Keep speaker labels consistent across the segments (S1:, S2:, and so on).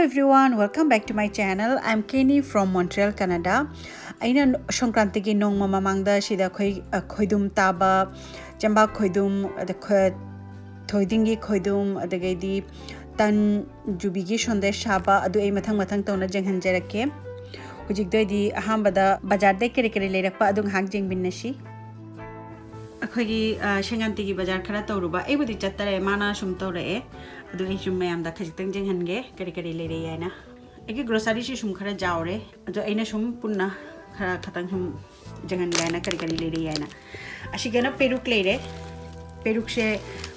S1: everyone, welcome back to my channel. I'm Canny from Montreal, Canada. Aina Songkranti ki nong mamangda shida KHOIDUM taba, jamba KHOIDUM, thoidingi KHOIDUM, adagadi tan JUBI ki Sondesh shaba, adu ay matang tawna jenghan jarake. Hujik doy di ahambada bazar de kere leirakpa adung hang jeng binnashi. अखोगी शेंगांती की बाजार खरा तौरुबा एबुदी चत्तरे माना सुम तौरे अदु ए सुम मयाम दा खजितंग जेंहनगे करी लेरे याना एगी grocery से सुम खरा जावरे अदु एना सुम पुन्ना खरा खतंग सुम जेंहन गायना करी लेरे याना अशिगना पेरुक लेरे पेरुक से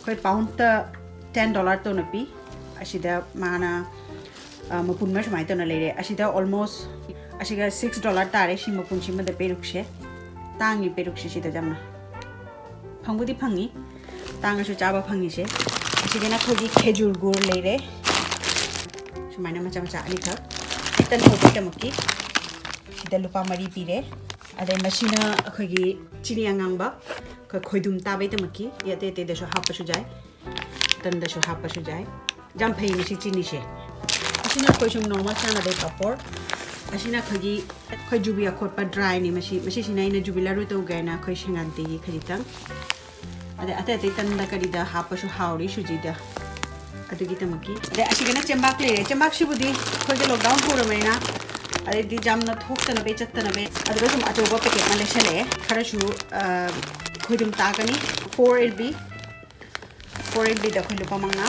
S1: कोई पाउंड $10 तो नपी अशिदा माना मपुन में समाय तो न लेरे अशिदा ऑलमोस्ट अशिगा $6 तारे शि मपुन शि मद पेरुक से तांगी पेरुक से शिदा जामना फंगुदी फंगी तांगसु चाबा फंगिसे असिगना खोगी खेजुर गुर लेरे सुमाइना मचा मचा अनि थक इतन होबे तमकी सिदा लुपा मरी पीरे अदे मसिना खोगी चिनी अंगांगबा KHOIDUM ताबे तमकी यते ते दसु हापसु जाय तन दसु हापसु जाय जाम फै मसि चिनी से असिना खोइसुम नॉर्मल चाना दे पापोर असिना खोगी खोइ जुबि अखोटपा ड्राई नि मसि सिना इन जुबि लारु तो गायना खोइ शेंगांती की खजितंग अदे अते तंदा करिदा हापसु हाउरी सुजिदा अदुगी तमकी अदे असिगना चेंबाक लेरे चेंबाक सिबुदी खोगे लॉकडाउन होरमेना अदे दि जामना थोक्तन बे चत्तन बे अदो सुम अचोबा पैकेट मा लेसले खरसु KHOIDUM तागनी 4LB दा खोइ लुपा मंगा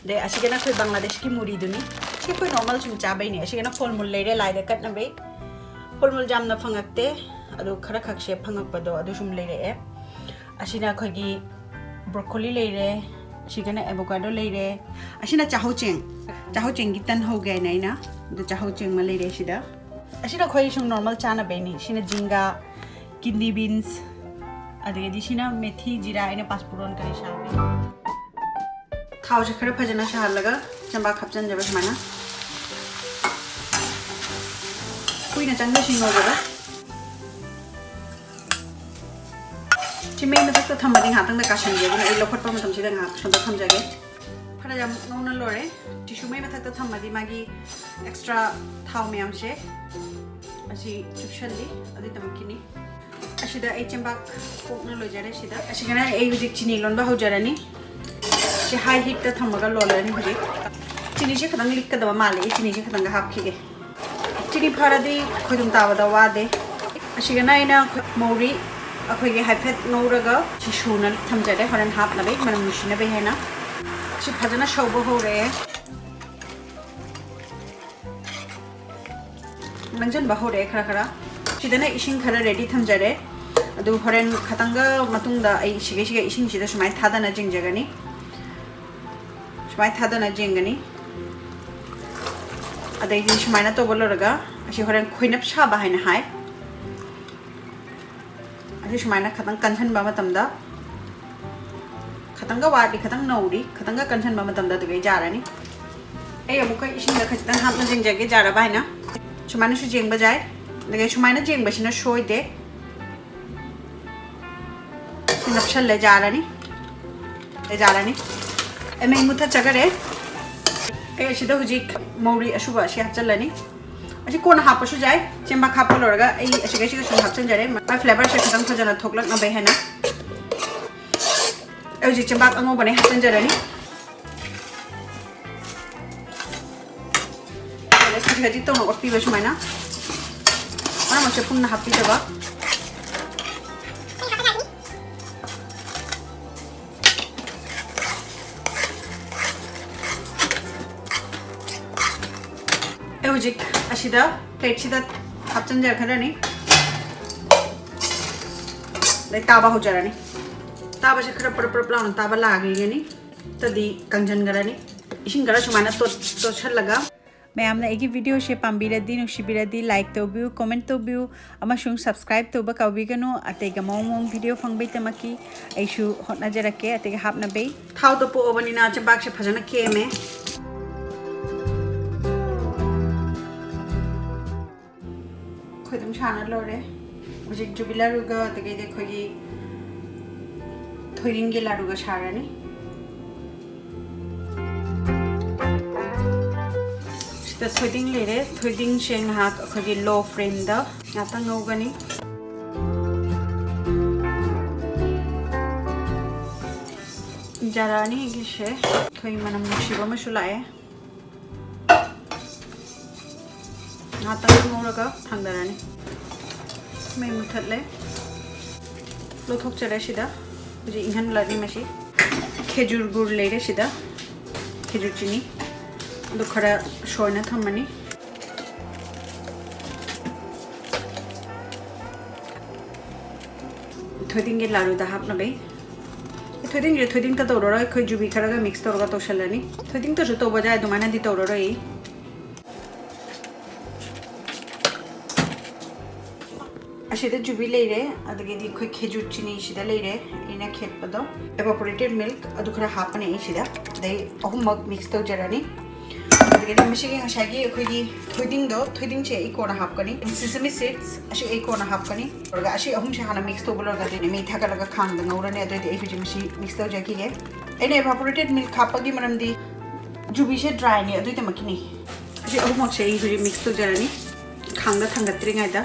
S1: दे असिगना खोइ बांग्लादेश की मुरी दुनी के खोइ नॉर्मल सुम चाबै नि असिगना फलमुल लेरे लाइदे कटना बे फलमुल जामना फंगकते अदो खरा खक्से फंगकपदो अदो सुम लेरे असिना खोगी ब्रोकोली लेरे असिगना एवोकाडो लेरे असिना चाहौ चेंग की तन हो गए नैना द चाहौ चेंग मा लेरे सिदा असिना खोई सुम नॉर्मल चाना बेनी सिना जिंगा किडनी बीन्स अदे सिना मेथी जीरा इने पासपुरन करे साबे थाव से खरे फजना सालगा चंबा खपचन जब समाना कुइना चंगा सिंगो जब चिमें में तो थम्बदी हाथंग दा काशन जे बना ए लोखटपा मतम सिदा हा संदा थमजागे फरा जाम नौना लोरे टिशु में मथक तो थम्बदी मागी एक्स्ट्रा थाव म्याम से असि चुपशली अदि तमकिनी असिदा ए चंबा कोकना लोजारे सिदा असिगना ए हुजिक चिनी लोनबा होजारानी से हाई हीट ता थमगा लोलानी हुजिक चिनी से खतंग लिकदबा माले चिनी से खतंग हापखिगे चिनी फरादी KHOIDUM ताबदा वादे असिगना इना मौरी अखोगे हाइफेट नौरगा सिसुना थमजारे हरन हापनाबे मनम मुसिनाबे हैना सि फजना शौबो होरे मंजन बहोरे खरा सिदना इसिंग खरा रेडी थमजारे अदु हरन खतंगा मतुंगदा आई सिगे इसिंग सिदा सुमाय थादाना जिंगजगनी सुमाय थादाना जिंगनी अदै दिन सुमायना तो बोलरगा असि हरन खोइनप साबा हैना हाय असे सुमायना खतंग कंसन बा मतमदा खतंग वाडी खतंग नौरी खतंग कंसन बा मतमदा दुगे जारानी ए अमुका इसिंग खतंग हापना जिंगजगे जारा बायना सुमायना सु जिंगबा जाय लगे सुमायना जिंगबसिना सोयदे सिनपशल ले जारानी एमे मुथा चगरे ए सिदा हुजिक मौरी असुबा सि हाचलनी असी कोना हापसु जाय चेंबा खाप लोरगा ए असिगे सु हापचन जारे मा फ्लेवर से खतम फजना थोकलक न बेहना ए हुजिक चेंबा अंगो बने हापचन जारानी ले खजि तो ओपी बसु माइना ana mo se punna happy daba Ejik asida plate sida hapchan jar kharani dai taba ho jarani taba se khara par plan taba lagi yani tadi kangjan garani ising gara sumana to chalaga ma'am एगी video से पाम्बिरदी नुसिबिरदी like तोबिउ comment तोबिउ अमसुंग subscribe तोबा काउबिगनो अतेगा मोंग video फंगबे तमकी आइसु होटना जरके अतेगा हापनाबे थाव तो पो ओबनिना चबाक से फजना केमे KHOIDUM छाना लोरे मुझे जुबि लारुगा अतेगे देखोगी थोइरिंगे लारुगा छारानी ꯁꯤꯗ ꯊꯣꯏꯗꯤꯡ ꯂꯩꯔꯦ ꯊꯣꯏꯗꯤꯡꯁꯦ ꯉꯥꯏꯍꯥꯛ ꯑꯩꯈꯣꯏꯒꯤ ꯂꯣ ꯐ꯭ꯂꯦꯝꯗ ꯉꯥꯛꯇꯪ ꯉꯧꯒꯅꯤ ꯖꯥꯔꯥꯅꯤ ꯑꯩꯒꯤꯁꯦ ꯑꯩꯈꯣꯏ ꯃꯅꯝ ꯅꯨꯡꯁꯤꯕ ꯑꯃꯁꯨ ꯂꯥꯛꯑꯦ ꯉꯥꯛꯇꯪ ꯉꯧꯔꯒ ꯊꯥꯡꯗꯔꯅꯤ ꯃꯩ ꯃꯨꯊꯠꯂꯦ ꯂꯧꯊꯣꯛꯆꯔꯦ ꯁꯤꯗ ꯍꯧꯖꯤꯛ ꯏꯪꯍꯟꯂꯅꯤ ꯃꯁꯤ ꯈꯦꯖꯨꯔ ꯒꯨꯔ ꯂꯩꯔꯦ ꯁꯤꯗ ꯈꯦꯖꯨꯔ ꯆꯤꯅꯤ ꯑꯗꯨ ꯈꯔ ꯁꯣꯏꯅ ꯊꯝꯃꯅꯤ ꯊꯣꯏꯗꯤꯡꯒꯤ ꯂꯥꯔꯨꯗ ꯍꯥꯞꯅꯕꯩ ꯊꯣꯏꯗꯤꯡꯁꯦ ꯊꯣꯏꯗꯤꯡꯇ ꯇꯧꯔꯔꯣꯏ ꯑꯩꯈꯣꯏ ꯖꯨꯕꯤ ꯈꯔꯒ ꯃꯤꯛꯁ ꯇꯧꯔꯒ ꯇꯧꯁꯜꯂꯅꯤ ꯊꯣꯏꯗꯤꯡꯇꯁꯨ ꯇꯧꯕ ꯌꯥꯏ ꯑꯗꯨꯃꯥꯏꯅꯗꯤ ꯇꯧꯔꯔꯣꯏ ꯑꯁꯤꯗ ꯖꯨꯕꯤ ꯂꯩꯔꯦ ꯑꯗꯒꯤꯗꯤ ꯑꯩꯈꯣꯏ ꯈꯦꯖꯨꯔ ꯆꯤꯅꯤ ꯁꯤꯗ ꯂꯩꯔꯦ ꯑꯩꯅ ꯈꯦꯠꯄꯗꯣ evaporated milk ꯑꯗꯨ ꯈꯔ ꯍꯥꯞꯄꯅꯤ ꯑꯩ ꯁꯤꯗ ꯑꯗꯩ ꯑꯍꯨꯝꯃꯛ ꯃꯤꯛꯁ ꯇꯧꯖꯔꯅꯤ ꯑꯗꯒꯤꯗꯤ ꯃꯁꯤꯒꯤ ꯉꯁꯥꯏꯒꯤ ꯑꯩꯈꯣꯏꯒꯤ ꯊꯣꯏꯗꯤꯡꯁꯦ ꯑꯩ ꯀꯣꯟꯅ ꯍꯥꯞꯀꯅꯤ sesame seeds ꯑꯁꯤ ꯑꯩ ꯀꯣꯟꯅ ꯍꯥꯞꯀꯅꯤ ꯑꯗꯨꯒ ꯑꯁꯤ ꯑꯍꯨꯝꯁꯦ ꯍꯥꯟꯅ ꯃꯤꯛꯁ ꯇꯧꯕ ꯂꯣꯏꯔꯒꯗꯤ ꯃꯩ ꯊꯥꯒꯠꯂꯒ ꯈꯥꯡꯗ ꯉꯧꯔꯅꯤ ꯑꯗꯨꯏꯗꯤ ꯑꯩ ꯍꯧꯖꯤꯛ ꯃꯁꯤ ꯃꯤꯛꯁ ꯇꯧꯖꯈꯤꯒꯦ ꯑꯩꯅ evaporated milk ꯍꯥꯞꯄꯒꯤ ꯃꯔꯝꯗꯤ ꯖꯨꯕꯤꯁꯦ ꯗ꯭ꯔꯥꯏꯅꯤ ꯑꯗꯨꯏꯗꯃꯛꯀꯤꯅꯤ ꯑꯁꯤ ꯑꯍꯨꯝꯃꯛꯁꯦ ꯑꯩ ꯍꯧꯖꯤꯛ ꯃꯤꯛꯁ ꯇꯧꯖꯔꯅꯤ ꯈꯥꯡꯗ ꯊꯥꯡꯒꯠꯇ꯭ꯔꯤꯉꯩꯗ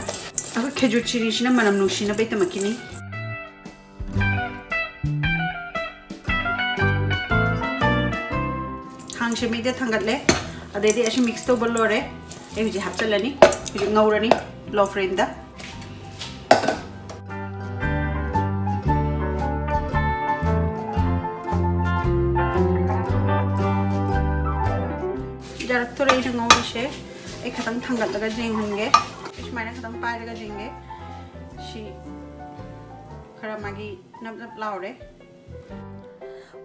S1: ꯑꯩꯈꯣꯏ ꯈꯦꯖꯨꯔ ꯆꯤꯅꯤꯁꯤꯅ ꯃꯅꯝ ꯅꯨꯡꯁꯤꯅꯕꯒꯤꯗꯃꯛꯀꯤꯅꯤ ꯈꯥꯡꯁꯦ ꯃꯩꯗ ꯊꯥꯡꯒꯠꯂꯦ ꯑꯗꯩꯗꯤ ꯑꯁꯤ ꯃꯤꯛꯁ ꯇꯧꯕ ꯂꯣꯏꯔꯦ ꯑꯩ ꯍꯧꯖꯤꯛ ꯍꯥꯞꯆꯜꯂꯅꯤ ꯍꯧꯖꯤꯛ ꯉꯧꯔꯅꯤ ꯂꯣ ꯐ꯭ꯂꯦꯝꯗ ꯖꯥꯔꯛꯇꯣꯔꯦ ꯑꯩꯅ ꯉꯧꯔꯤꯁꯦ ꯑꯩ ꯈꯤꯇꯪ ꯊꯥꯡꯒꯠꯂꯒ ꯌꯦꯡꯍꯟꯒꯦ ꯁꯨꯃꯥꯏꯅ ꯈꯤꯇꯪ ꯄꯥꯏꯔꯒ ꯌꯦꯡꯒꯦ ꯁꯤ खरा मागी नब नब Laure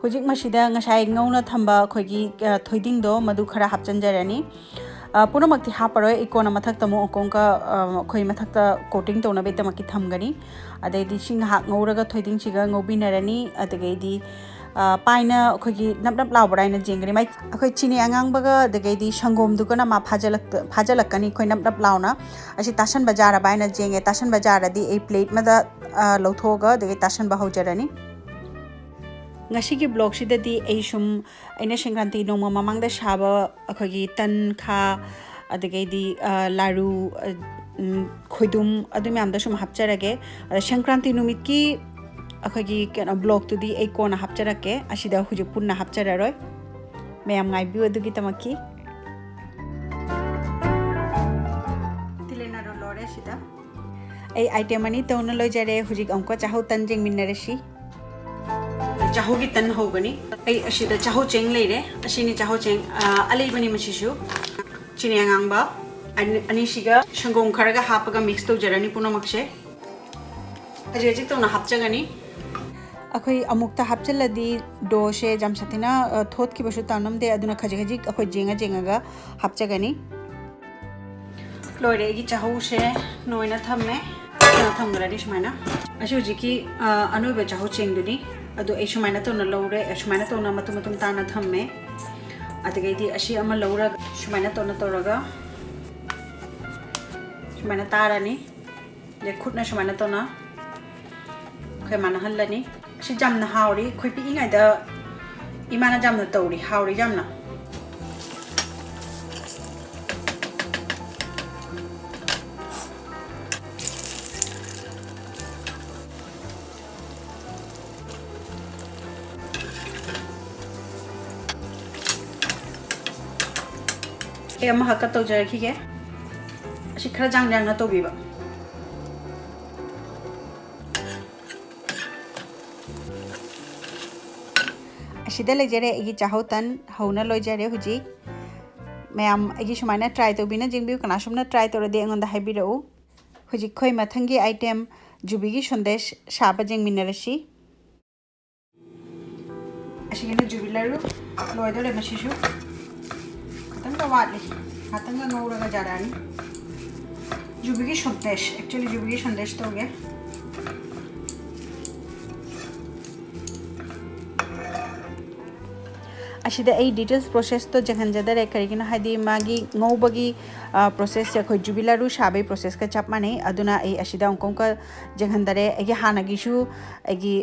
S1: हुजिक मसिदा ngasai ngauna thamba khoigi thoiding do madu khara hapchanjarani punamakti haparoi ikona mathak tamu okongka khoi mathakta coating tona be tamaki thamgani adai di sing hak ngauraga thoiding chiga ngobinarani adai di paina khoigi nab nab laubaraina jengani mai khoi chini angang baga adai di sangom dukana ma phajalakani khoi nab nab launa asi tasan bazara baina jenge tasan bazara di a plate mada lothoga adai tasan ba haujarani ngasi ki blog sidadi ai sum aina Songkranti noma mamangda shaba akhagi tan kha adai di laru KHOIDUM adu myamda sum hapcharage Songkranti numit ki akhagi kana blog tu di ai kona hapcharake asida huju punna hapchararoi mayam ngai bi adu gi tamaki tilena ro lore sida ai item ani tawna lojare hujik amko chahau tan jeng minarashi Chahao ki tan hogani ai asida chahao cheng leire asini chahao cheng alei bani masishu chini angangba ani siga sangom kharaga hapaga mix to jarani puno makshe aje to na hapchagani akhoi amukta hapchaladi do she jamsatina thot ki basu tanam de aduna khaji khaji akhoi jenga ga hapchagani loire gi chahao she noina thamme na thamgrani smaina ashu jiki anuba chahao cheng duni adu ai shumaina to na lore shumaina to na matum ta na thamme adgai di ashi ama lora shumaina to na toraga shumaina tarani le khutna shumaina to na khoi mana hallani shi jamna hauri khoi pi ingai da imana jamna tawri hauri jamna em hakka to jar khi ge asi khara jang na to bi ba asida le jare igi chahau tan hauna loi jare huji mayam igi sumaina try to bina jingbi kana sumna try to de ngonda habi ro huji khoi mathangi item jubi gi sondesh saba jeng minarashi asigena jubi laru loi dore masishu Tanga watli, hatanga nouraga jarani. Jubi ki Sondesh, actually jubi ki Sondesh to gaya. असिदा ए details process तो जहनजदरे करिगिना हादि मागी ngobagi process से खै जुबी लारु साबै process का चप माने अदुना ए असिदा अंकों का जहनदरे एगे हानागी शु एगी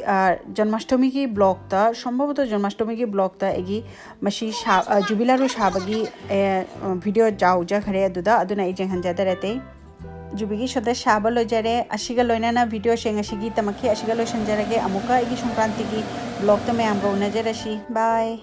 S1: जन्माष्टमी की ब्लॉग ता संभवतः जन्माष्टमी की ब्लॉग ता एगी मशी जुबी लारु साबगी वीडियो जाउ जा खरे अदुदा अदुना ए जहनजदरे ते जुबी की सदा साबा लोजरे असिगा लोइनाना वीडियो शेंग असिगी तमखे असिगा लोसनजरगे अमुका एगी संक्रांति की ब्लॉग तो मैं आमगा उनजरसी बाय